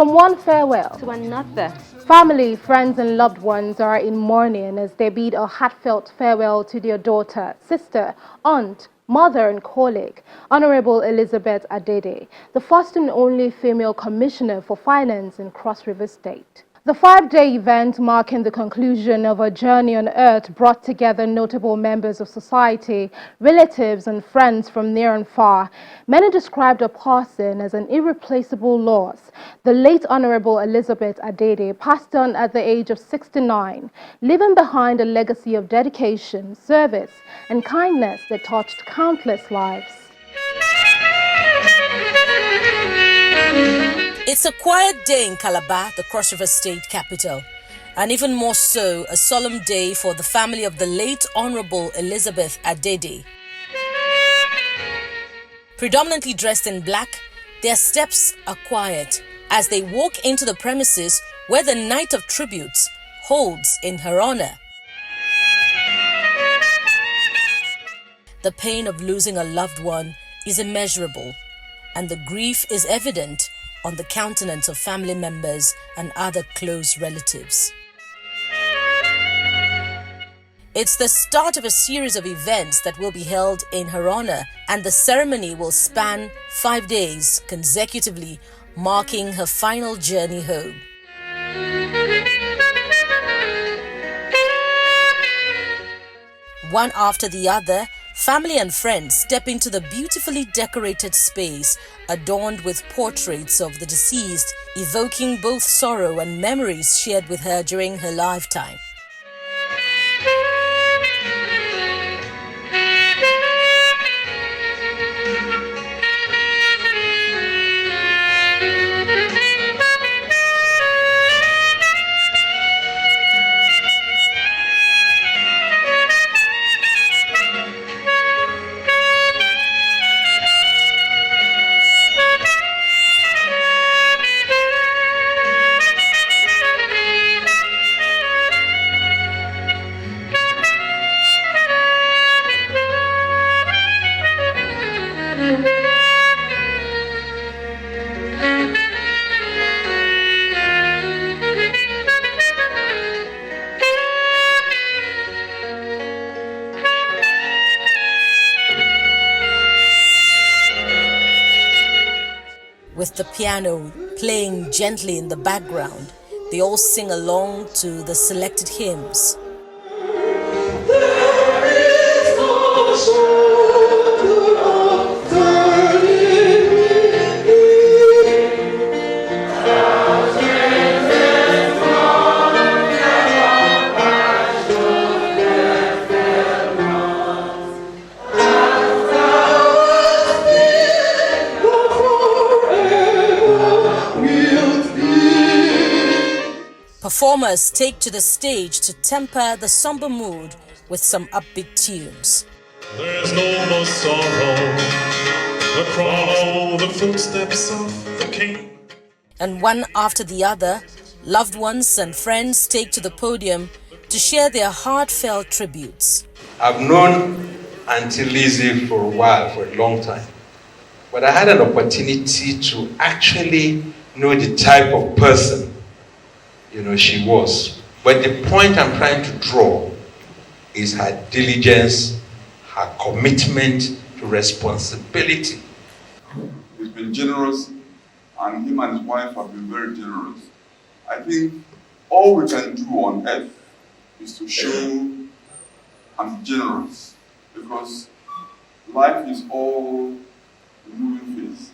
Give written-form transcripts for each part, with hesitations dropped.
From one farewell to another. Family, friends and loved ones are in mourning as they bid a heartfelt farewell to their daughter, sister, aunt, mother and colleague, Honorable Elizabeth Adede, the first and only female commissioner for finance in Cross River State. The 5-day event marking the conclusion of a journey on earth brought together notable members of society, relatives and friends from near and far. Many described her passing as an irreplaceable loss. The late Honorable Elizabeth Adede passed on at the age of 69, leaving behind a legacy of dedication, service and kindness that touched countless lives. It's a quiet day in Calabar, the Cross River State capital, and even more so, a solemn day for the family of the late Honorable Elizabeth Adede. Predominantly dressed in black, their steps are quiet as they walk into the premises where the Night of Tributes holds in her honor. The pain of losing a loved one is immeasurable, and the grief is evident on the countenance of family members and other close relatives. It's the start of a series of events that will be held in her honor, and the ceremony will span 5 days consecutively, marking her final journey home. One after the other, family and friends step into the beautifully decorated space adorned with portraits of the deceased, evoking both sorrow and memories shared with her during her lifetime. With the piano playing gently in the background, they all sing along to the selected hymns. Performers take to the stage to temper the somber mood with some upbeat tunes. There's no more sorrow across the footsteps of the king. And one after the other, loved ones and friends take to the podium to share their heartfelt tributes. I've known Auntie Lizzie for a while, for a long time. But I had an opportunity to actually know the type of person she was. But the point I'm trying to draw is her diligence, her commitment to responsibility. He's been generous, and him and his wife have been very generous. I think all we can do on earth is to show I'm generous, because life is all a moving face.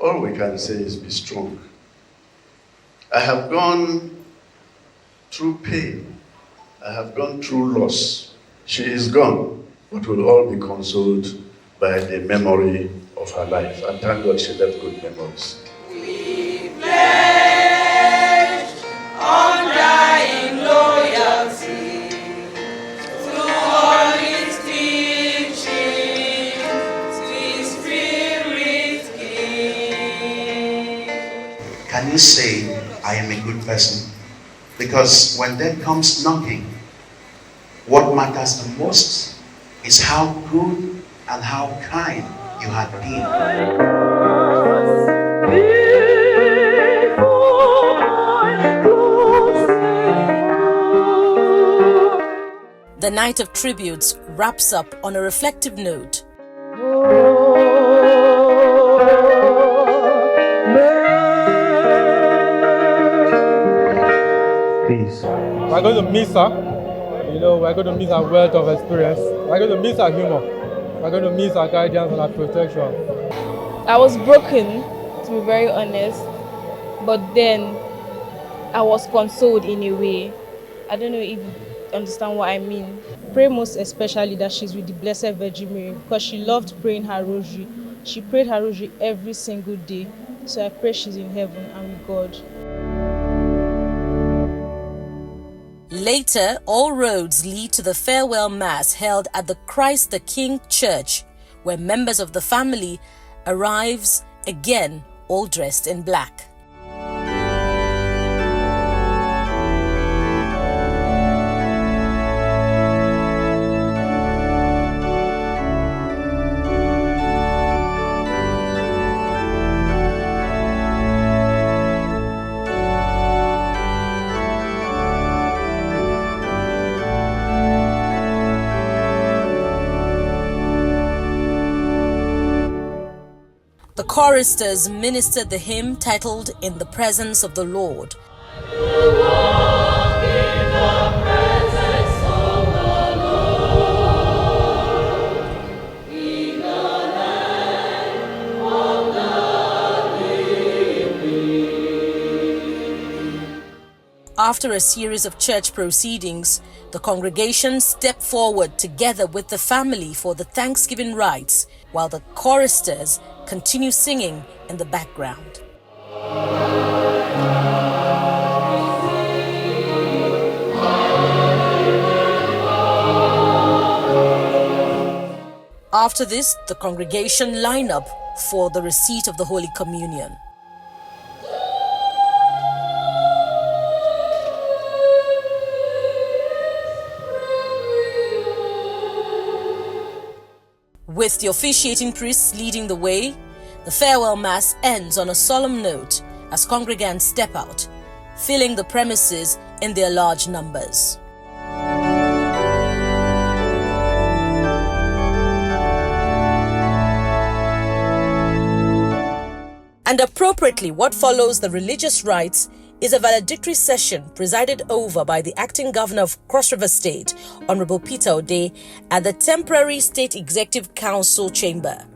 All we can say is be strong. I have gone through pain. I have gone through loss. She is gone, but we'll all be consoled by the memory of her life. And thank God she left good memories. We pledge undying loyalty to all his teachings, his spirit King. Can you say, I am a good person? Because when death comes knocking, what matters the most is how good and how kind you had been. The night of tributes wraps up on a reflective note. Please. We're going to miss her. We're going to miss her wealth of experience. We're going to miss her humor. We're going to miss her guidance and her protection. I was broken, to be very honest, but then I was consoled in a way. I don't know if you understand what I mean. Pray most especially that she's with the Blessed Virgin Mary, because she loved praying her rosary. She prayed her rosary every single day. So I pray she's in heaven and with God. Later, all roads lead to the farewell mass held at the Christ the King Church, where members of the family arrives again, all dressed in black. The choristers ministered the hymn titled "In the Presence of the Lord." After a series of church proceedings, the congregation stepped forward together with the family for the Thanksgiving rites, while the choristers continue singing in the background. After this, the congregation line up for the receipt of the Holy Communion. With the officiating priests leading the way, the farewell mass ends on a solemn note as congregants step out, filling the premises in their large numbers. And appropriately, what follows the religious rites is a valedictory session presided over by the acting governor of Cross River State, Honorable Peter Adede, at the temporary State Executive Council chamber.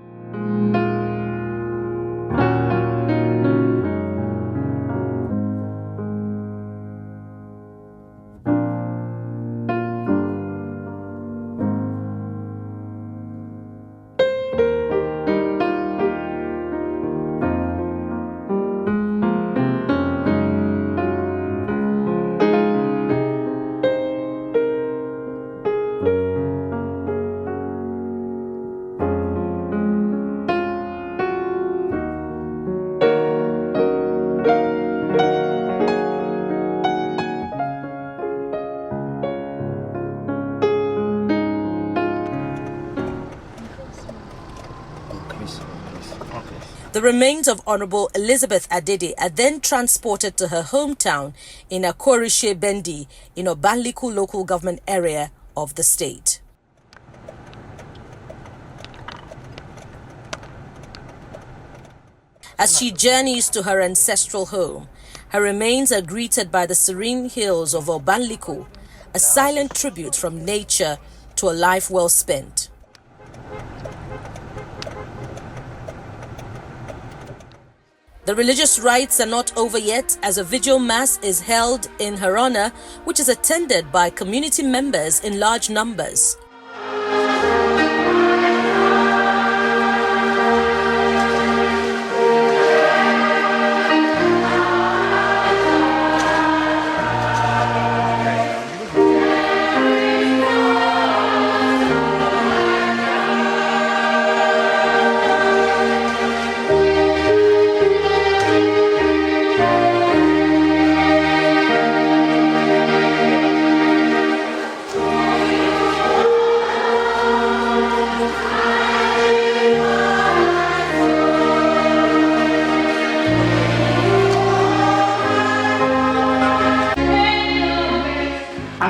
The remains of Honorable Elizabeth Adede are then transported to her hometown in Akorishe Bendi in Obanliku local government area of the state. As she journeys to her ancestral home, her remains are greeted by the serene hills of Obanliku, a silent tribute from nature to a life well spent. The religious rites are not over yet, as a vigil mass is held in her honor, which is attended by community members in large numbers.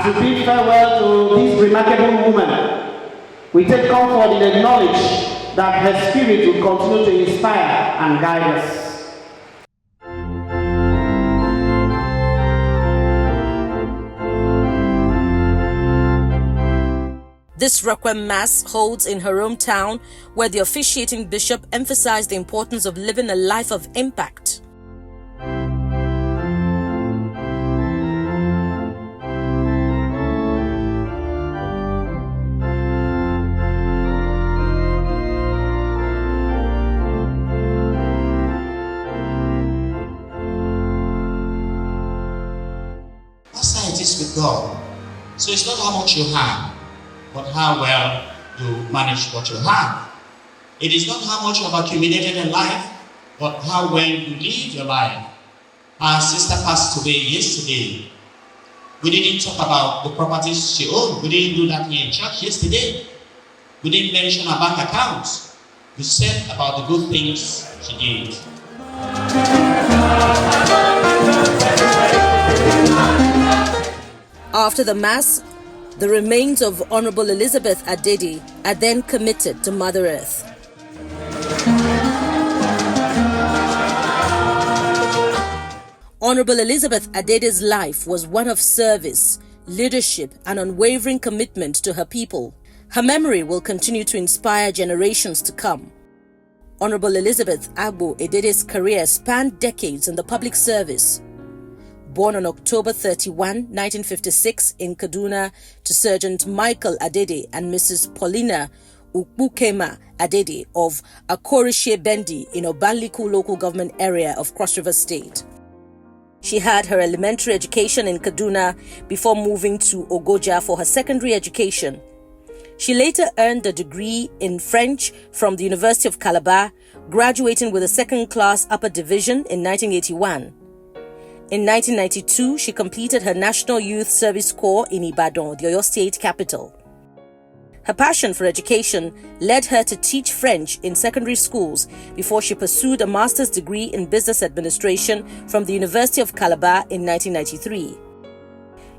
As we bid farewell to this remarkable woman, we take comfort in the knowledge that her spirit will continue to inspire and guide us. This Requiem Mass holds in her hometown, where the officiating bishop emphasized the importance of living a life of impact. That's how it is with God. So it's not how much you have, but how well you manage what you have. It is not how much you have accumulated in life, but how well you live your life. Our sister passed away yesterday. We didn't talk about the properties she owned. We didn't do that here in church yesterday. We didn't mention her bank accounts. We said about the good things she did. After the Mass, the remains of Honorable Elizabeth Adede are then committed to Mother Earth. Honorable Elizabeth Adede's life was one of service, leadership, and unwavering commitment to her people. Her memory will continue to inspire generations to come. Honorable Elizabeth Agbo Edede's career spanned decades in the public service. Born on October 31, 1956 in Kaduna to Sergeant Michael Adede and Mrs. Paulina Ukbukema Adede of Akorishe Bendi in Obanliku local government area of Cross River State. She had her elementary education in Kaduna before moving to Ogoja for her secondary education. She later earned a degree in French from the University of Calabar, graduating with a second-class upper division in 1981. In 1992, she completed her National Youth Service Corps in Ibadan, the Oyo State capital. Her passion for education led her to teach French in secondary schools before she pursued a master's degree in business administration from the University of Calabar in 1993.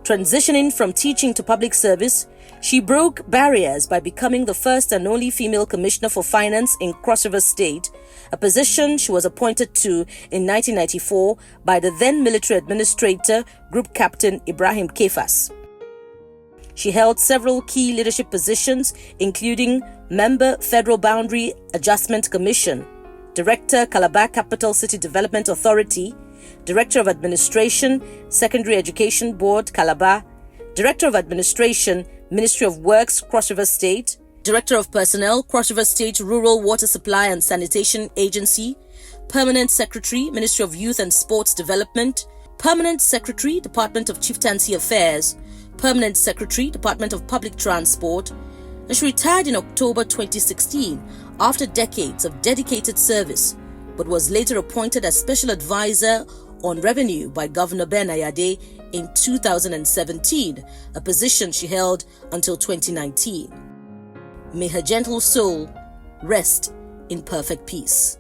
Transitioning from teaching to public service, she broke barriers by becoming the first and only female commissioner for finance in Cross River State, a position she was appointed to in 1994 by the then military administrator, Group Captain Ibrahim Kefas. She held several key leadership positions, including Member Federal Boundary Adjustment Commission, Director Calabar Capital City Development Authority, Director of Administration, Secondary Education Board, Calabar, Director of Administration, Ministry of Works, Cross River State, Director of Personnel, Cross River State Rural Water Supply and Sanitation Agency, Permanent Secretary, Ministry of Youth and Sports Development, Permanent Secretary, Department of Chieftaincy Affairs, Permanent Secretary, Department of Public Transport, and she retired in October 2016 after decades of dedicated service, but was later appointed as Special Advisor on Revenue by Governor Ben Ayade in 2017, a position she held until 2019. May her gentle soul rest in perfect peace.